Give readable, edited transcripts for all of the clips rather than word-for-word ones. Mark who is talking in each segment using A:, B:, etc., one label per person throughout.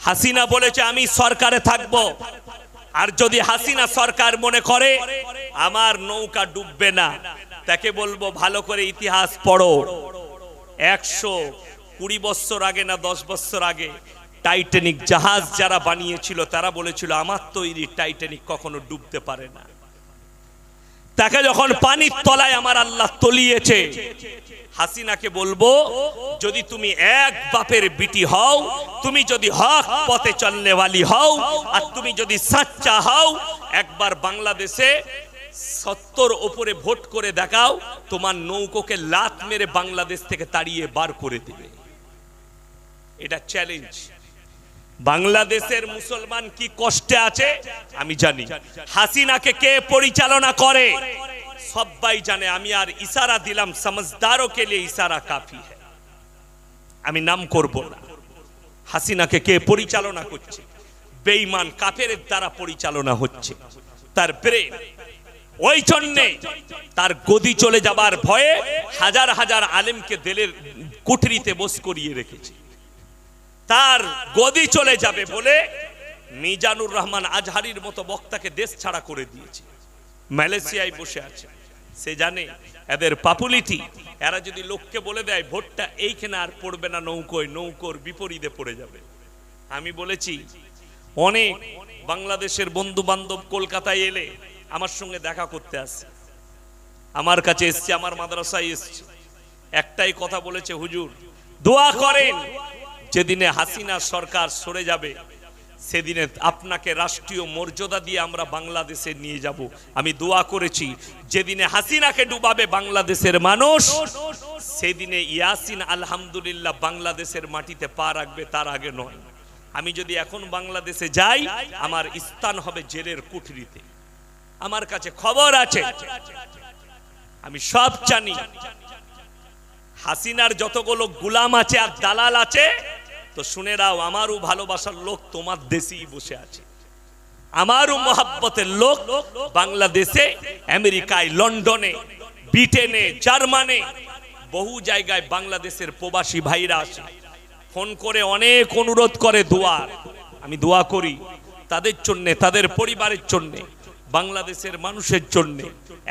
A: হাসিনা বলেছে আমি সরকারে থাকব, আর যদি হাসিনা সরকার মনে করে আমার নৌকা ডুববে না, তাকে বলবো ভালো করে ইতিহাস পড়ো। 120 বছর আগে না 10 বছর আগে টাইটানিক জাহাজ যারা বানিয়েছিল তারা বলেছিল আমার তৈরি টাইটানিক কখনো ডুবতে পারে না। তাকে যখন পানির তলায় আমার আল্লাহ তলিয়েছে, হাসিনাকে বলবো যদি তুমি এক বাপের বিটি হও, তুমি যদি হক পথে চলনে वाली হও, আর তুমি যদি সচ্চা হও, একবার বাংলাদেশে 70 উপরে ভোট করে দেখাও, তোমার নৌকোকে লাত মেরে বাংলাদেশ থেকে তাড়িয়ে বার করে দিবে। এটা চ্যালেঞ্জ। বাংলাদেশের মুসলমান কি কষ্টে আছে আমি জানি। হাসিনাকে কে পরিচালনা করে সবাই জানে। আমি আর ইশারা দিলাম, সমঝদারোं के लिए ইশারা কাফি है। আমি নাম করব না। হাসিনাকে কে পরিচালনা করছে? বেঈমান কাফেরের দ্বারা পরিচালনা হচ্ছে। তার ব্রেন, ওই জন্যে তার গদি চলে যাবার ভয়ে হাজার হাজার আলেমকে দিলের কুঠরিতে বস করিয়ে রেখেছে। তার গদি চলে যাবে বলে মিজানুর রহমান আজহারির মতো বক্তাকে দেশ ছাড়া করে দিয়েছে। মালয়েশিয়ায় বসে আছে। সে জানে এদের পপুলারিটি, এরা যদি লোককে বলে দেয় ভোটটা এইখানে আর পড়বে না নৌকোয়, নৌকোর বিপরীতে পড়ে যাবে। আমি বলেছি অনেক বাংলাদেশের বন্ধু বান্ধব কলকাতায় এলে আমার সঙ্গে দেখা করতে আসে, আমার কাছে এসছে, আমার মাদ্রাসায় এসছে, একটাই কথা বলেছে, হুজুর দোয়া করেন যেদিনে হাসিনা সরকার সরে যাবে সেদিনে আপনাকে রাষ্ট্রীয় মর্যাদা দিয়ে আমরা বাংলাদেশে নিয়ে যাব। আমি দোয়া করেছি যেদিনে হাসিনাকে ডুবাবে বাংলাদেশের মানুষ, সেদিনে ইয়াসিন আলহামদুলিল্লাহ বাংলাদেশের মাটিতে পা রাখবে, তার আগে নয়। আমি যদি এখন বাংলাদেশে যাই আমার স্থান হবে জেলের কুঠরিতে। আমার কাছে খবর আছে, আমি সব জানি। হাসিনার যতগুলো গোলাম আছে আর দালাল আছে, তো শুনে রাও আমারও ভালোবাসার লোক তোমার দেশেই বসে আছে। আমারও মহাব্বতের লোক বাংলাদেশে, আমেরিকায়, লন্ডনে, ব্রিটেনে, জার্মানে, বহু জায়গায় বাংলাদেশের প্রবাসী ভাইরা আসে, ফোন করে অনেক অনুরোধ করে দোয়ার। আমি দোয়া করি তাদের জন্য, তাদের পরিবারের জন্য, বাংলাদেশের মানুষের জন্য।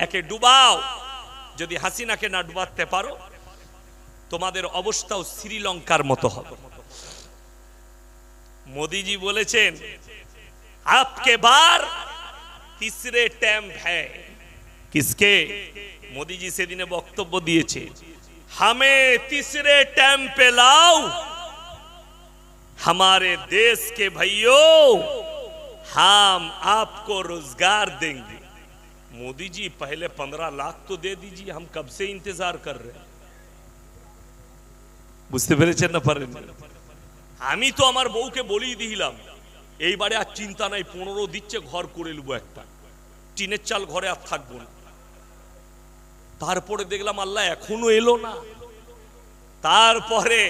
A: একে ডুবাও, যদি হাসিনাকে না ডুবাতে পারো তোমাদের অবস্থাও শ্রীলঙ্কার মতো হবে। মোদীজি বলেছেন आपके बार तीसरे टैम है। किसके? मोदीजी সেদিনে বক্তব্য দিয়েছে, हमें तीसरे टैम पे लाओ, हमारे देश के भाइयों, हम आपको रोजगार देंगे। मोदी जी पहले 15 लाख तो दे दीजिए, हम कब से इंतजार कर रहे हैं। বুঝতে পেরেছেন না পারেন? আমি তো আমার বউকে বলেই দিলাম এইবারে আর চিন্তা নাই, 15 দিচ্ছে, ঘর করে নেবো, একটা টিনের চাল ঘরে আর থাকবো না। তারপরে দেখলাম আল্লাহ এখনো এলো না। তারপরে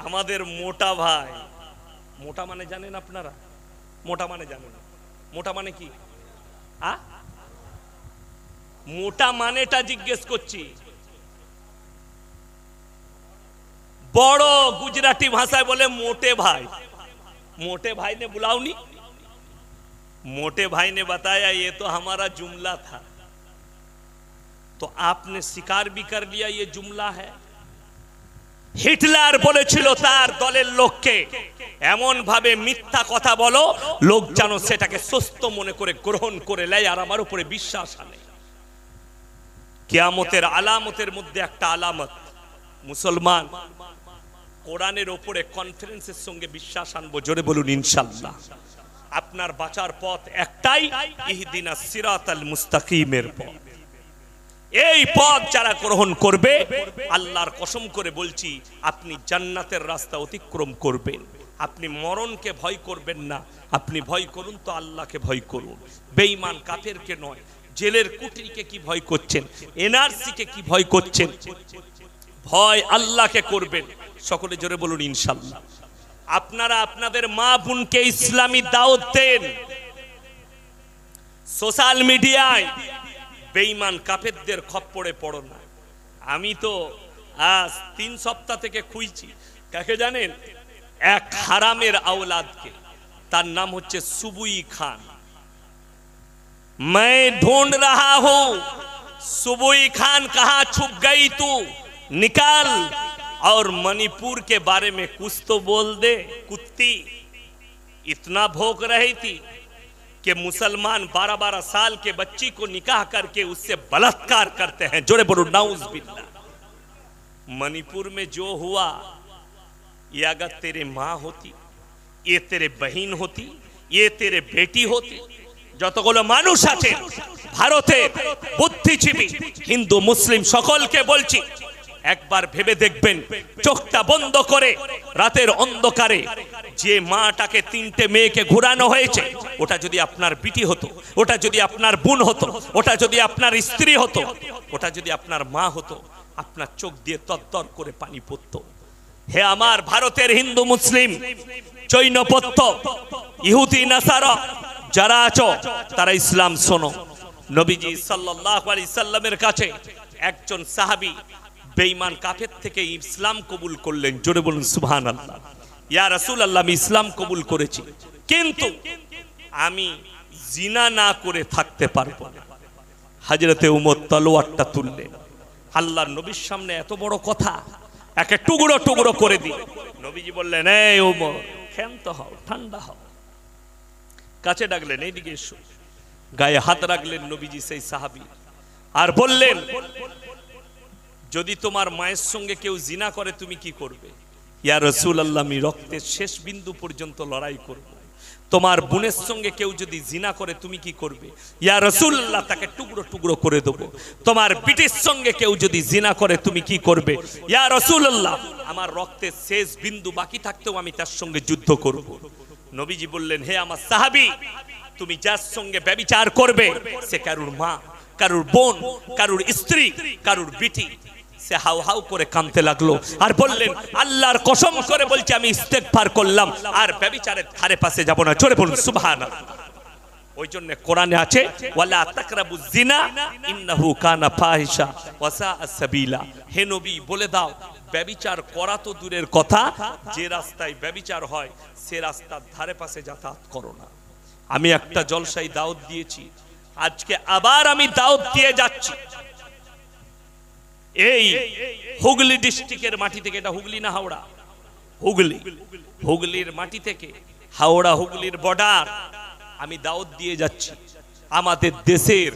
A: আমাদের মোটা ভাই, মোটা মানে জানেন আপনারা? মোটা মানে জানেন? মোটা মানে কি? মোটা মানেটা জিজ্ঞেস করছি। বড় गुजराती भाषा बोले मोटे भाई। मोटे भाई ने बुलाओनी, मोटे भाई ने बताया ये तो हमारा जुमला था, तो आपने स्वीकार भी कर लिया ये जुमला है। হিটলার বলেছিল তার দলের লোককে এমন ভাবে মিথ্যা কথা বলো লোক যেন সেটাকে সত্য মনে করে গ্রহণ করে নেয় আর আমার উপরে বিশ্বাস আনে। কিয়ামতের আলামতের মধ্যে একটা আলামত, মুসলমান কোরআনের উপরে কনফিডেন্সের সঙ্গে বিশ্বাস আনবো। জোরে বলুন ইনশাআল্লাহ। আপনার বাঁচার পথ একটাই, ইহদিনাস সিরাতাল মুস্তাকিমের পথ। এই পথ যারা গ্রহণ করবে, আল্লাহর কসম করে বলছি আপনি জান্নাতের রাস্তা অতিক্রম করবেন। আপনি মরণকে ভয় করবেন না, আপনি ভয় করুন তো আল্লাহকে ভয় করুন। বেঈমান কাফেরকে নয়। জেলের কুঠরিকে কি ভয় করছেন? এনআরসিকে কি ভয় করছেন? ভয় আল্লাহকে করবেন। সকলে জোরে বলুন ইনশাআল্লাহ। আপনারা আপনাদের মা বোনকে ইসলামী দাওয়াত দেন। সোশ্যাল মিডিয়ায় বেঈমান কাফেরদের খপ্পরে পড়ো না। আমি তো আজ 3 সপ্তাহ থেকে খুঁজছি, কাকে জানেন? এক হারামের আওলাদকে। তার নাম হচ্ছে সুবুই খান। मैं ढूंढ रहा हूं सुबुई खान कहां छुप गई तू, निकाल और मणिपुर के बारे में कुछ तो बोल दे। कुत्ती इतना भौंक रही थी कि मुसलमान 12-12 साल के बच्ची को निकाह करके उससे बलात्कार करते हैं। जोरे बोलो नाउज बिल्लाह। मणिपुर में जो हुआ, ये अगर तेरे माँ होती, ये तेरे बहन होती, ये तेरे बेटी होती, যতগুলো মানুষ আছে ভারতে বুদ্ধিজীবী হিন্দু মুসলিম সকলকে বলছি, একবার ভেবে দেখবেন চোখটা বন্ধ করে রাতের অন্ধকারে যে মাটাকে 3টে মেয়েকে ঘুরানো হয়েছে, ওটা যদি আপনার বিটি হতো, ওটা যদি আপনার বোন হতো, ওটা যদি আপনার স্ত্রী হতো, ওটা যদি আপনার মা হতো, আপনার চোখ দিয়ে তরতর করে পানি পড়তো। হে আমার ভারতের হিন্দু মুসলিম জৈনপত্য ইহুদি নাসারা যারা আছো, তারা ইসলাম শোনো। নবীজি সাল্লাল্লাহু আলাইহি সাল্লামের কাছে একজন সাহাবী বেঈমান কাফের থেকে ইসলাম কবুল করলেন। জোরে বলুন সুবহানাল্লাহ। ইয়া রাসূলুল্লাহ, আমি ইসলাম কবুল করেছি, কিন্তু আমি জিনা না করে থাকতে পারবো না। হযরতে উমর তলোয়ারটা তুললেন। আল্লাহর নবীর সামনে এত বড় কথা একে টুকরো টুকরো করে দিই। নবীজি বললেন, এই উমর, শান্ত হও, ঠান্ডা হও। কাছে ডাকলেন, এইদিকে এসো। গায়ে হাত রাখলেন নবীজি সেই সাহাবী, আর বললেন, যদি তোমার মায়ের সঙ্গে কেউ জিনা করে তুমি কি করবে? ইয়া রাসূলুল্লাহ, আমি রক্তের শেষ বিন্দু পর্যন্ত লড়াই করব। তোমার বোনের সঙ্গে কেউ যদি জিনা করে তুমি কি করবে? ইয়া রাসূলুল্লাহ, তাকে টুকরো টুকরো করে দেব। তোমার বিটির সঙ্গে কেউ যদি জিনা করে তুমি কি করবে? ইয়া রাসূলুল্লাহ, আমার রক্তের শেষ বিন্দু বাকি থাকতেও আমি তার সঙ্গে যুদ্ধ করব। নবীজি বললেন, হে আমার সাহাবী, তুমি যার সঙ্গে ব্যভিচার করবে সে কারুর মা, কারুর বোন, কারুর স্ত্রী, কারুর বিটি। সে হাউ হাউ করে কাঁদতে লাগলো আর বললেন, আল্লাহর কসম করে বলছি আমি ইস্তেগফার করলাম আর ব্যভিচারের ধারে পাশে যাব না। জোরে বলুন সুবহানাল্লাহ। ওই জন্য কোরআনে আছে, ওয়ালা তাকরাবুজ জিনা ইন্নাহু কানা ফাহিশা ওয়া সাআ সাবিলা। হে নবী, বলে দাও, ব্যভিচার করা তো দূরের কথা, যে রাস্তায় ব্যভিচার হয় সে রাস্তার ধারে পাশে যাতায়াত করো না। আমি একটা জলসায় দাওয়াত দিয়েছি, আজকে আবার আমি দাওয়াত দিয়ে যাচ্ছি। এই হুগলি ডিস্ট্রিক্টের মাটি থেকে, এটা হুগলি না হাওড়া, হুগলি, হুগলির মাটি থেকে হাওড়া হুগলির বর্ডার আমি দাওয়াত দিয়ে যাচ্ছি। আমাদের দেশের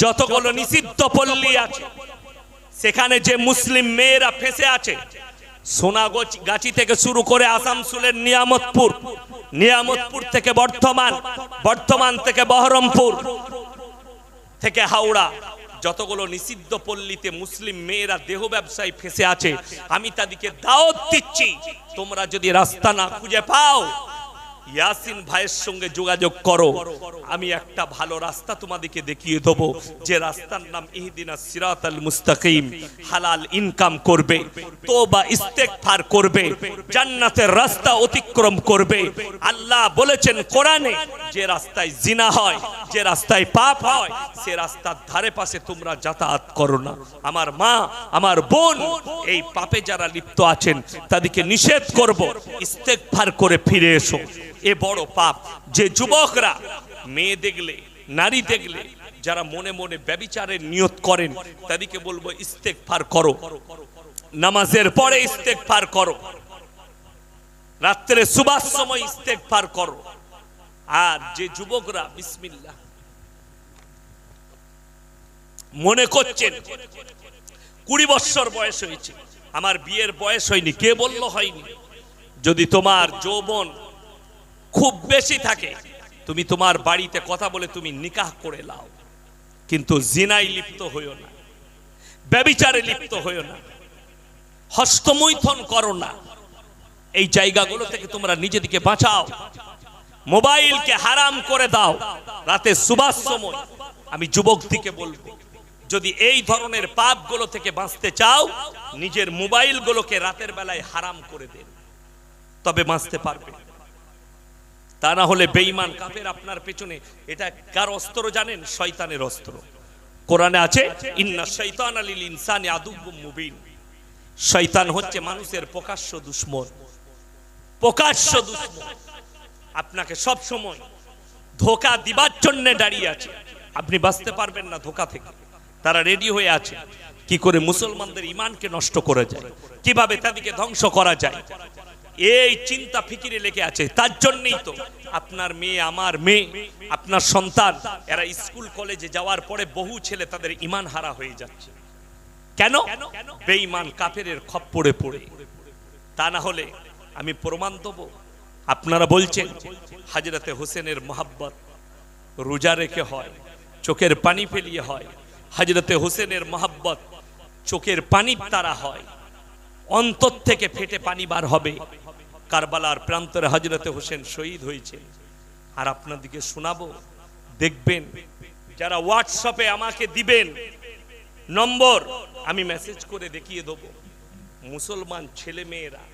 A: যতগুলো নিষিদ্ধ পল্লী আছে সেখানে যে মুসলিম মেয়েরা ফেসে আছে, সোনাগাছি থেকে শুরু করে আসানসোলের নিয়ামতপুর, নিয়ামতপুর থেকে বর্ধমান, বর্ধমান থেকে বহরমপুর থেকে হাওড়া, যতগুলো নিষিদ্ধ পল্লীতে মুসলিম মেয়েরা দেহ ব্যবসায় ফেসে আছে, আমি তাদেরকে দাওয়াত দিচ্ছি, তোমরা যদি রাস্তা না খুঁজে পাও ইয়াসিন ভাইয়ের সঙ্গে যোগাযোগ করো। আমি একটা ভালো রাস্তা তোমাদেরকে দেখিয়ে দেব, যে রাস্তার নাম ইহদিনাস সিরাতাল মুস্তাকিম। হালাল ইনকাম করবে, তওবা ইস্তেগফার করবে, জান্নাতের রাস্তা অতিক্রম করবে। আল্লাহ বলেছেন কোরআনে, যে রাস্তায় জিনা হয়, যে রাস্তায় পাপ হয়, সে রাস্তার ধারে পাশে তোমরা যাতায়াত করো না। আমার মা, আমার বোন, এই পাপে যারা লিপ্ত আছেন তাদেরকে নিষেধ করব, ইস্তেগফার করে ফিরে এসো। এ বড় পাপ। যে যুবকরা মেয়ে দেখলে, নারী দেখলে যারা মনে মনে ব্যভিচারের নিয়ত করেন, তাদেরকে বলবো ইস্তেগফার করো, নামাজের পরে ইস্তেগফার করো, রাত্রে সুবহার সময় ইস্তেগফার করো। আর যে যুবকরা বিসমিল্লাহ মনে করছেন 20 বছর বয়স হয়েছে, আমার বিয়ের বয়স হয়নি, কে বললো হয়নি? যদি তোমার যৌবন খুব বেশি থাকে, তুমি তোমার বাড়িতে কথা বলে তুমি নিকাহ করে নাও, কিন্তু জিনায় লিপ্ত হইও না, ব্যভিচারে লিপ্ত হইও না, হস্তমৈথুন করো না। এই জায়গাগুলো থেকে তোমরা নিজেদেরকে বাঁচাও। মোবাইলকে হারাম করে দাও রাতে সুবহার সময়। আমি যুবকদেরকে বলবো, যদি এই ধরনের পাপগুলো থেকে বাঁচতে চাও, নিজের মোবাইলগুলোকে রাতের বেলায় হারাম করে দেন, তবে বাঁচতে পারবে। তা না হলে বেঈমান কাফের আপনার পেছনে, এটা কার অস্ত্র জানেন? শয়তানের অস্ত্র। কোরআনে আছে, ইন্না শাইতানা লিল ইনসানি আদুউম মুবিন। শয়তান হচ্ছে মানুষের প্রকাশ্য দুশমন, প্রকাশ্য দুশমন। আপনাকে সব সময় ধোঁকা দিবার জন্য দাঁড়িয়ে আছে, আপনি বাঁচতে পারবেন না ধোঁকা থেকে। তারা রেডি হয়ে আছে কি করে মুসলমানদের ঈমানকে নষ্ট করা যায়, কিভাবে তাদেরকে ধ্বংস করা যায়, এই চিন্তা ফিকিরে লেগে আছে। তার জন্যই তো আপনার মেয়ে, আমার মেয়ে, আপনার সন্তান, এরা স্কুল কলেজে যাওয়ার পরে বহু ছেলে তাদের ঈমান হারা হয়ে যাচ্ছে। কেন? বেঈমান কাফেরের খপ্পরে পড়ে। তা না হলে আমি প্রমাণ দেব। আপনারা বলছেন হযরতে হোসেনের মহব্বত রোজা রেখে হয়, চোখের পানি ফেলিয়ে হয়। হযরতে হোসেনের মহব্বত চোখের পানির দ্বারা হয়, অন্তর থেকে ফেটে পানি বার হবে। কারবালার প্রান্তরে হযরতে হোসেন শহীদ হয়েছে। আর আপনাদেরকে শোনাবো, দেখবেন যারা হোয়াটসঅ্যাপে আমাকে দিবেন নম্বর, আমি মেসেজ করে দেখিয়ে দেব। মুসলমান ছেলে মেয়েরা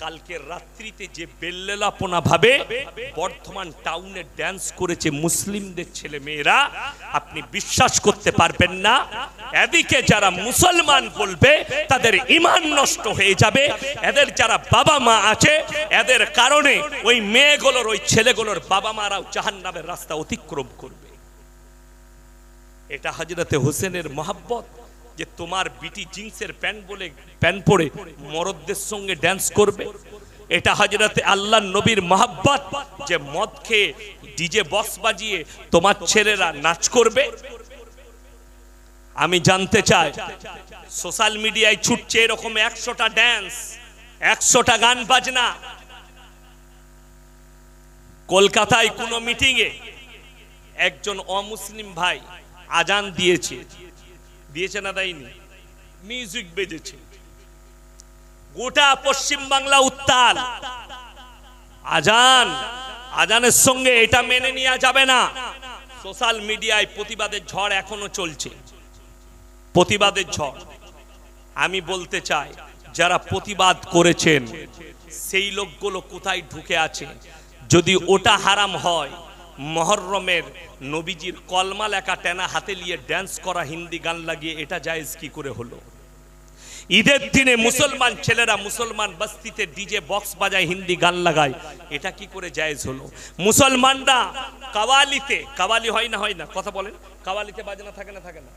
A: কালকে রাত্রিতে যে বেল্লেলাপনা ভাবে বর্ধমান টাউনে ড্যান্স করেছে মুসলিমদের ছেলে মেয়েরা, আপনি বিশ্বাস করতে পারবেন না। এদিকে যারা মুসলমান বলবে তাদের ঈমান নষ্ট হয়ে যাবে। এদের যারা বাবা মা আছে, এদের কারণে ওই মেয়েগুলোর, ওই ছেলেগুলোর বাবা মারাও জাহান্নামের রাস্তা অতিক্রম করবে। এটা হযরতে হোসেনের মহব্বত, যে তোমার বিটি জিন্সের প্যান্ট বলে প্যান্ট পরে মরদদের সঙ্গে ড্যান্স করবে। এটা হযরতে আল্লাহর নবীর মহব্বত, যে মদ খেয়ে ডিজে বক্স বাজিয়ে তোমার ছেলেরা নাচ করবে। আমি জানতে চাই, সোশ্যাল মিডিয়ায় ছুটছে এরকম 100টা ড্যান্স, 100টা গান বাজনা। কলকাতায় কোনো মিটিং এ একজন অমুসলিম ভাই আজান দিয়েছে, দিয়েছে না দেয়নি, মিউজিক বেজেছে, গোটা পশ্চিম বাংলা উত্তাল। আজান, আজানের সঙ্গে এটা মেনে নেওয়া যাবে না। সোশ্যাল মিডিয়ায় প্রতিবাদের ঝড় এখনো চলছে, প্রতিবাদের ঝড়। আমি বলতে চাই, যারা প্রতিবাদ করেছেন সেই লোকগুলো কোথায় ঢুকে আছে? যদি ওটা হারাম হয়, মুহররমের নবীজির কলমা লেখা টেনা হাতে নিয়ে ড্যান্স করা, হিন্দি গান লাগিয়ে, এটা জায়েজ কি করে হলো? ঈদের দিনে মুসলমান ছেলেরা মুসলমান বস্তিতে ডিজে বক্স বাজায়, হিন্দি গান লাগায়, এটা কি করে জায়েজ হলো? মুসলমানরা কাওয়ালিতে, কাওয়ালি হয় না, হয় না, কথা বলেন, কাওয়ালিতে বাজনা থাকে না, থাকে না?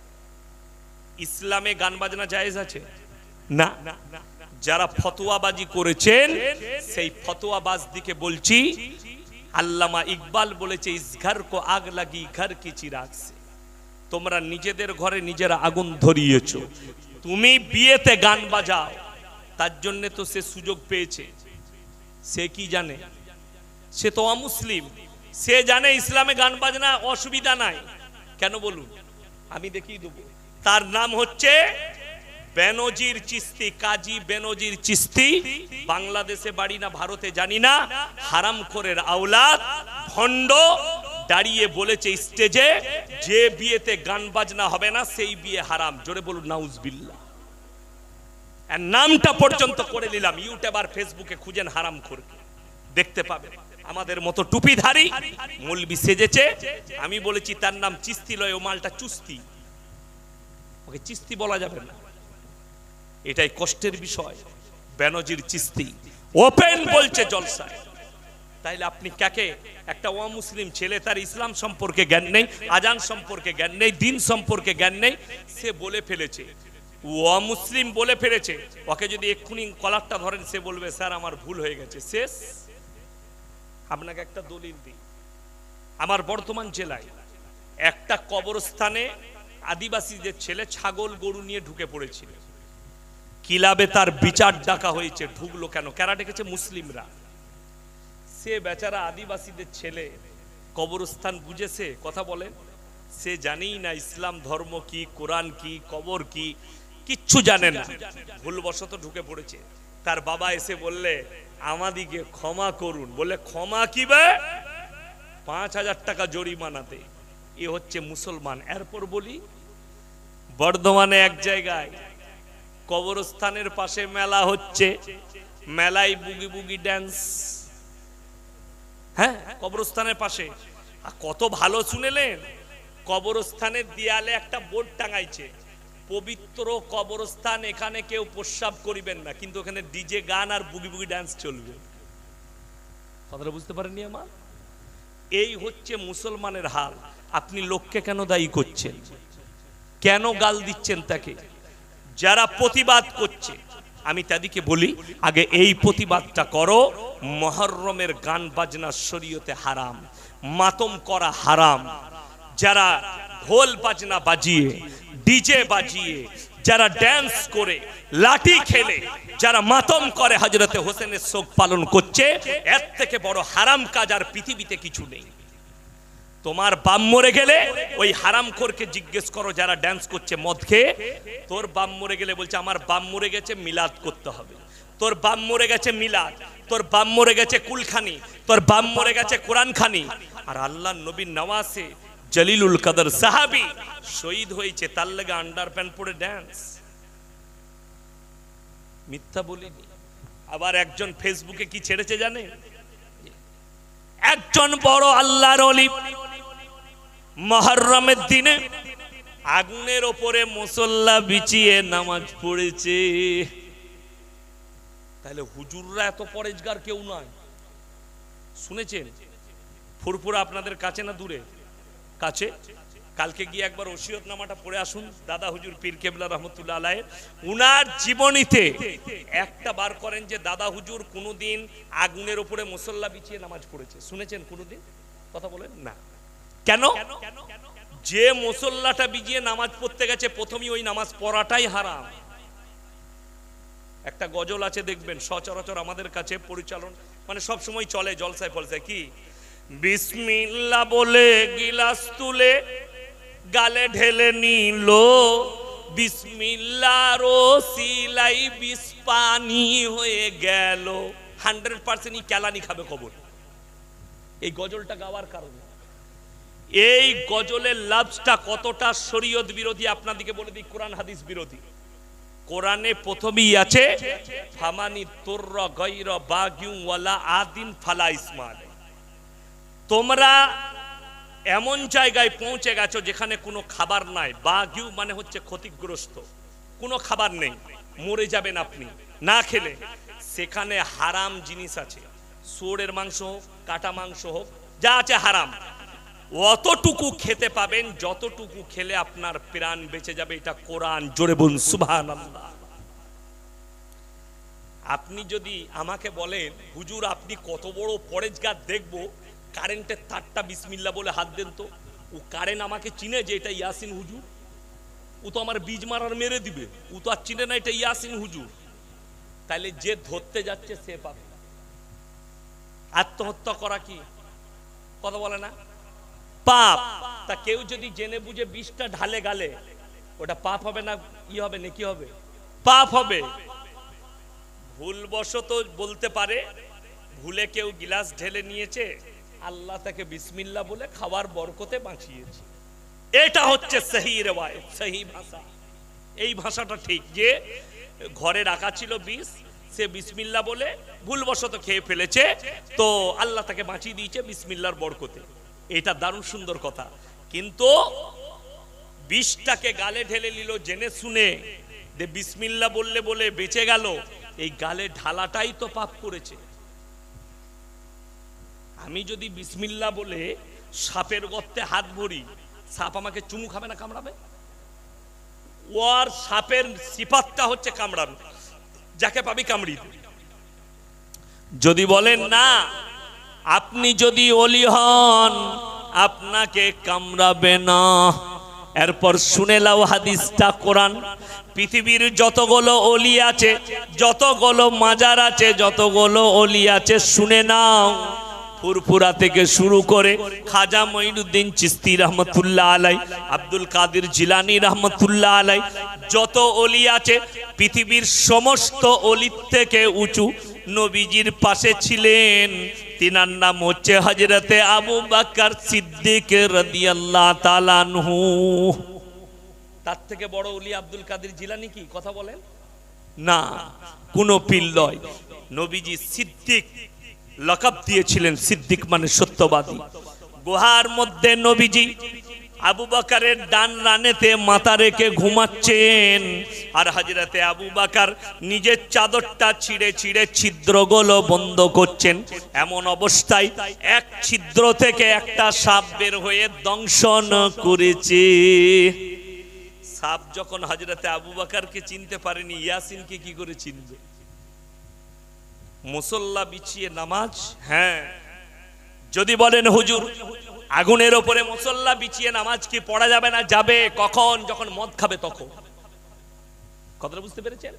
A: ইসলামে গান বাজনা জায়েজ আছে না? যারা ফতোয়াবাজি করেছেন সেই ফতোয়াবাজ দিকে বলছি, আল্লামা ইকবাল বলেছে, ইস ঘর কো আগ লাগি ঘর কি চিরাগ সে। তোমরা নিজেদের ঘরে নিজেরা আগুন ধরিয়েছো। তুমি বিয়েতে গান বাজাও, তার জন্য তো সে সুযোগ পেয়েছে। সে কি জানে? সে তো অমুসলিম। সে জানে ইসলামে গান বাজনা অসুবিধা নাই। কেন বলুন? আমি দেখিয়ে দেবো। তার নাম হচ্ছে বেনজির চিস্তি, কাজী বেনজির চিস্তি। বাংলাদেশে বাড়ি না ভারতে জানি না, হারামখোরের আওলাদ, ভণ্ড, দাঁড়িয়ে বলেছে স্টেজে, যে বিয়েতে গান বাজনা হবে না সেই বিয়ে হারাম। জোরে বলুন নাউজুবিল্লাহ। এর নামটা পর্যন্ত করে নিলাম, ইউটিউব আর ফেসবুকে খুঁজেন হারামখোরকে, দেখতে পাবেন। আমাদের মতো টুপিধারী মৌলবি সেজেছে। আমি বলেছি তার নাম চিস্তি লয়, ও মালটা চুস্তি, ওকে চিস্তি বলা যাবে না। এটাই কষ্টের বিষয়। বেনজির চিস্তি ওপেন বলছে জলসায়। তাইলে আপনি কাকে? একটা অমুসলিম ছেলে, তার ইসলাম সম্পর্কে জ্ঞান নেই, আজান সম্পর্কে জ্ঞান নেই, দিন সম্পর্কে জ্ঞান নেই, সে বলে ফেলেছে, অমুসলিম বলে ফেলেছে। ওকে যদি এক্ষুনি কলারটা ধরেন, সে বলবে স্যার আমার ভুল হয়ে গেছে, শেষ। আপনাকে একটা দলিল দিই। আমার বর্ধমান জেলায় একটা কবরস্থানে আদিবাসীদের ছেলে ছাগল গরু নিয়ে ঢুকে পড়েছিল। কিলাবে তার বিচার ডাকা হয়েছে। ঢুকলো কেন? কারা ডেকেছে? মুসলিমরা। সে বেচারা আদিবাসীদের ছেলে কবরস্থান বুঝেছে? কথা বলেন। সে জানেই না ইসলাম ধর্ম কি, কোরআন কি, কবর কি, কিচ্ছু জানে না। ভুলবশত ঢুকে পড়েছে। তার বাবা এসে বললে, আমাদিকে ক্ষমা করুন। বলে, ক্ষমা কি বে? 5000 টাকা জরিমানাতে। এ হচ্ছে মুসলমান। এরপর বলি, বর্ধমানে এক জায়গায় কবরস্থানের পাশে মেলা হচ্ছে, মেলায় বুগি বুগি ড্যান্স। হ্যাঁ, কবরস্থানের পাশে। কত ভালো শুনেলেন? কবরস্থানের দেয়ালে একটা বোর্ড টাঙাইছে, পবিত্র কবরস্থান, এখানে কেউ প্রস্রাব করিবেন না, কিন্তু ওখানে ডিজে গান আর বুগি বুগি ড্যান্স চলবে। কথাটা বুঝতে পারেননি আমার? এই হচ্ছে মুসলমানের হাল। আপনি লোককে কেন দায়ী করছেন? কেন গাল দিচ্ছেন তাকে? যারা প্রতিবাদ করছে আমি তাদেরকে বলি, আগে এই প্রতিবাদটা করো। মুহররমের গান বাজনা শরীয়তে হারাম, মাতম করা হারাম। যারা ঢোল বাজনা বাজিয়ে, ডিজে বাজিয়ে, যারা ড্যান্স করে, লাঠি খেলে, যারা মাতম করে হযরতে হোসেনের শোক পালন করছে, এর থেকে বড় হারাম কাজ আর পৃথিবীতে কিছু নেই। তোমার বাপ মরে গেলে ওই হারামখোরকে জিজ্ঞেস করো যারা ড্যান্স করছে মদ খেয়ে, তোর বাপ মরে গেলে বলছে আমার বাপ মরে গেছে, মিলাদ করতে হবে। তোর বাপ মরে গেছে মিলাদ, তোর বাপ মরে গেছে কুলখানি, তোর বাপ মরে গেছে কোরআনখানি। আর আল্লাহর নবীর নওয়াসে জলিলুল কদর সাহাবী শহীদ হয়েছে, তার লাগা আন্ডারপ্যান্ট পরে ড্যান্স। মিথ্যা বলিনি। আবার একজন ফেসবুকে কি ছেড়েছে জানেন? একজন বড় আল্লাহর ওলি মুহররমের দিনে আগুনের ওপরে মুসল্লা বিছিয়ে নামাজ পড়েছে। তাহলে হুজুররা এত পরেজগার কেউ নয়। শুনেছেন? ফুরফুরা আপনাদের কাছে না দূরে? কাছে। কালকে গিয়ে একবার ওসিয়ত নামাটা পড়ে আসুন। দাদা হুজুর পীর কেবলা রহমতুল্লাহ আলাইহি উনার জীবনীতে একটা বার করেন যে দাদা হুজুর কোনোদিন আগুনের উপরে মুসল্লা বিছিয়ে নামাজ পড়েছে। শুনেছেন কোনোদিন? কথা বলেন না। কেন? যে মুসল্লাটা বিছিয়ে নামাজ পড়তে গেছে প্রথমেই ওই নামাজ পড়াটাই হারাম। একটা গজল আছে দেখবেন, সচরাচর আমাদের কাছে পরিচালন মানে সব সময় চলে জলসায় ফলসায়, কি বিসমিল্লাহ বলে গিলাস তুলে গালে ঢেলে নিল, বিসমিল্লাহর ওসিলাই বিষ পানি হয়ে গেল। 100% কেলানি খাবে কবর। এই গজলটা গাওয়ার কারণে এই গজলের লাফজটা কতটা শরীয়ত বিরোধী আপনাদেরকে বলে দিই, কোরআন হাদিস বিরোধী। কোরআনে প্রথমেই আছে ফামানি তুরর গায়রা বাগিউ ওয়ালা আদিন ফালা ইসমা আলাইহি। তোমরা এমন জায়গায় পৌঁছে গেছো যেখানে কোনো খাবার নাই। বাগিউ মানে হচ্ছে ক্ষতিগ্রস্ত, কোনো খাবার নেই, মরে যাবেন আপনি না খেলে। সেখানে হারাম জিনিস আছে, শুয়োরের মাংস হোক, কাটা মাংস হোক, যা আছে হারাম। অতটুকু খেতে পাবেন যতটুকু খেলে আপনার প্রাণ বেঁচে যাবে। এটা কোরআন। জোরে বলুন সুবহানাল্লাহ। আপনি যদি আমাকে বলেন হুজুর আপনি কত বড় পরেজগার, দেখবো কারেন্টের তারটা বিসমিল্লাহ বলে হাত দেন তো। ও কারেন্ট আমাকে চিনে যে এটা ইয়াসিন হুজুর? ও তো আমার বীজ মারার মেরে দিবে। ও তো আর চিনে না এটা ইয়াসিন হুজুর। তাইলে যে ধরতে যাচ্ছে সে পাবে। আত্মহত্যা করা কি কথা বলে না পাপ? তা কেউ যদি জেনে বুঝে বিষটা ঢালে গালে, ওটা পাপ হবে না কি হবে? নাকি হবে? পাপ হবে। ভুলবশত বলতে পারে, ভুলে কেউ গিলাস ঢেলে নিয়েছে, আল্লাহ তাকে বিসমিল্লাহ বলে খাওয়ার বরকতে বাঁচিয়েছে। এটা হচ্ছে সহি রিওয়ায়াত, সহি ভাষা। এই ভাষাটা ঠিক যে ঘরে রাখা ছিল বিষ, সে বিসমিল্লাহ বলে ভুলবশত খেয়ে ফেলেছে, তো আল্লাহ তাকে বাঁচিয়ে দিয়েছে বিসমিল্লাহর বরকতে। এটা দারুণ সুন্দর কথা। কিন্তু বিষটাকে গালে ঢেলে নিল জেনে শুনে, যে বিসমিল্লাহ বললে বলে বেঁচে গেল, এই গালে ঢালাটাই তো পাপ করেছে। আমি যদি বিসমিল্লাহ বলে সাপের গর্তে হাত ভরি, সাপ আমাকে চুমু খাবে না কামড়াবে? ওর সাপের সিফাতটা হচ্ছে কামড়ানো, যাকে পাবি কামড়ি। যদি বলেন না আপনি যদি ওলি হন আপনাকে কামড়াবে না, এরপর শুনে লাও হাদিসটা কোরআন। পৃথিবীর যতগুলো ওলি আছে, যতগুলো মাজার আছে, যতগুলো ওলি আছে শুনে নাও। ফুরফুরা থেকে শুরু করে খাজা মঈনুদ্দিন চিশতি রহমতুল্লাহ আলাই, আব্দুল কাদের জিলানী রহমতুল্লাহ আলাই, যত ওলি আছে পৃথিবীর সমস্ত ওলির থেকে উঁচু নবীজির পাশে ছিলেন। তিনার নাম হচ্ছে হযরতে আবু বকর সিদ্দিক রাদিয়াল্লাহু তাআলা আনহু। তার থেকে বড় ওলি আব্দুল কাদের জিলানী কি কথা বলেন না? কোন পীর নয়। নবীজি সিদ্দিক লকাব দিয়েছিলেন। সিদ্দিক মানে সত্যবাদী। গুহার মধ্যে নবীজি আবু বকরের ডান রানেতে মাথা রেখে ঘুমাচ্ছেন, আর হযরতে আবু বকর নিজের চাদরটা ছিঁড়ে ছিঁড়ে ছিদ্রগুলো বন্ধ করছেন। এমন অবস্থায় এক ছিদ্র থেকে একটা সাপ বের হয়ে দংশন করেছে। সাপ যখন হযরতে আবু বকরকে চিনতে পারেনি, ইয়াসিনকে কি করে চিনবে? মুসল্লা বিছিয়ে নামাজ। হ্যাঁ, যদি বলেন হুজুর আগুনের ওপরে মুসল্লা বিছিয়ে নামাজ কি পড়া যাবে না? যাবে। কখন? যখন মদ খাবে তখন। কথাটা বুঝতে পেরেছেন?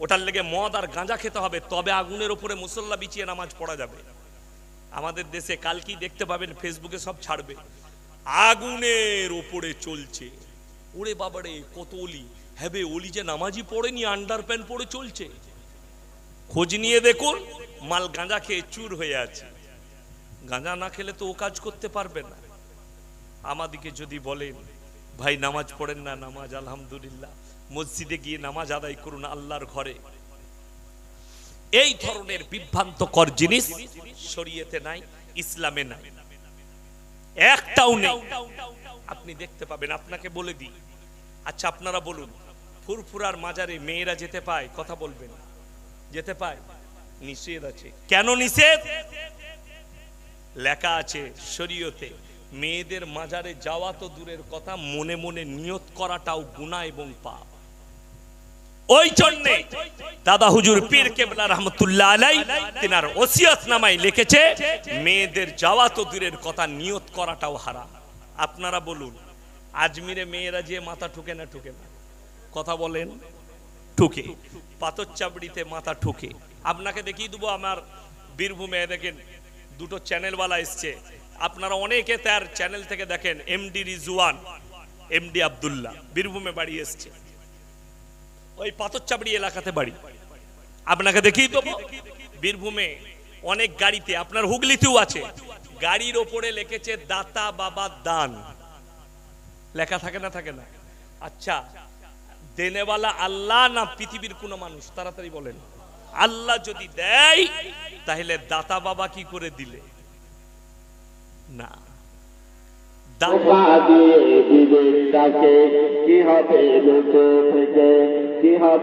A: ওটার লেগে মদ আর গাঁজা খেতে হবে, তবে আগুনের ওপরে মুসল্লা বিছিয়ে নামাজ পড়া যাবে। আমাদের দেশে কালকে দেখতে পাবেন, ফেসবুকে সব ছাড়বে, আগুনের ওপরে চলছে। ওরে বাবারে, কত অলি! হ্যাঁ, অলি যে নামাজই পড়েনি, আন্ডার প্যান্ট পরে চলছে। খোঁজ নিয়ে দেখুন, মাল গাঁজা খেয়ে চুর হয়ে আছে। গাঁজা না খেলে তো ও কাজ করতে পারবে না। আমাদিকে যদি বলেন ভাই নামাজ পড়েন না, নামাজ আলহামদুলিল্লাহ, মসজিদে গিয়ে নামাজ আদায় করুন আল্লাহর ঘরে। এই ধরনের বিভ্রান্তকর জিনিস শরীয়তে নাই, ইসলামে নাই, একটাও নেই। আপনি দেখতে পাবেন। আপনাকে বলে দিই, আচ্ছা আপনারা বলুন, ফুরফুরার মাজারে মেয়েরা যেতে পায়? কথা বলবেন। যেতে পায়? নিষেধ আছে। কেন নিষেধ? লেখা আছে শরীয়তে, মেয়েদের মাজারে যাওয়া তো দূরের কথা, মনে মনে নিয়ত করাটাও গুনাহ এবং পাপ। ওই জন্যে দাদা হুজুর পীর কেবলা রহমতুল্লাহ আলাই তিনার ওসিয়তনামায় লিখেছে, মেয়েদের যাওয়া তো দূরের কথা, নিয়ত করাটাও হারাম। আপনারা বলুন, আজমিরে মেয়েরা যে মাথা ঠুকে না ঠুকে না? কথা বলেন। ঠুকে। পাথর চাবড়িতে মাথা ঠুকে। আপনাকে দেখিয়ে দেবো, আমার বীরভূমে দেখেন দুটো চ্যানেলওয়ালা এসছে, আপনারা অনেকে তার চ্যানেল থেকে দেখেন। এমডি রিজওয়ান, এমডি আব্দুল্লাহ, বীরভূমে বাড়ি এসছে, ওই পাথরচাবড়ি এলাকাতে বাড়ি। আপনাকে দেখিয়ে দেবো, বীরভূমে অনেক গাড়িতে, আপনার হুগলিতেও আছে, গাড়ির ওপরে লিখেছে দাতা বাবা দান। লেখা থাকে না? থাকে না? আচ্ছা, দেনেওয়ালা আল্লাহ না পৃথিবীর কোন মানুষ? তাড়াতাড়ি বলেন। আল্লাহ যদি দেয় তাহলে দাতা বাবা কি করে দিলে? না,
B: কি হবে লোকে থেকে, কি হবে